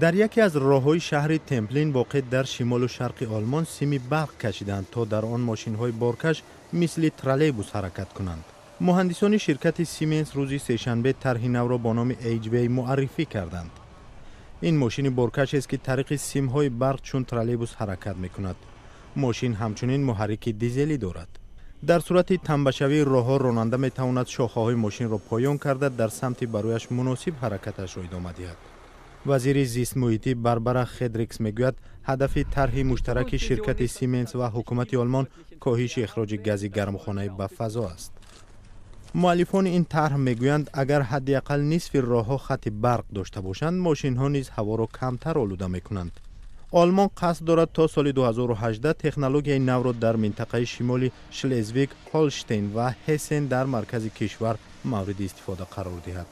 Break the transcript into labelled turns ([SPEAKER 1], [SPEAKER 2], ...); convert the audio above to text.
[SPEAKER 1] در یکی از راههای شهر تمپلین واقع در شمال و شرق آلمان سیم برق کشیدند تا در آن ماشین‌های بارکش مثل ترالیبوس حرکت کنند. مهندسان شرکت سیمنس روز سه‌شنبه طرح نو را با نام ایج‌وی معرفی کردند. این ماشین بارکش است که طریق سیم‌های برق چون ترالیبوس حرکت می‌کند. ماشین همچنین محرک دیزلی دارد. در صورت تنبشوی راه‌ها راننده می‌تواند شاخه‌های ماشین را پایان کرده در سمت برایش مناسب حرکتش را ادامه دهد. وزیر زیست محیطی باربارا خدریکس میگوید هدف طرح مشترک شرکت سیمنس و حکومت آلمان کاهش اخراج گاز گرمخانه به فضا است. مؤلفان این طرح میگویند اگر حداقل نصف راه‌ها خط برق داشته باشند ماشین‌ها نیز هوا را کمتر آلوده می‌کنند. آلمان قصد دارد تا سال 2018 تکنولوژی نو را در منطقه شمالی شلزویگ، هولشتین و هسن در مرکز کشور مورد استفاده قرار دهد.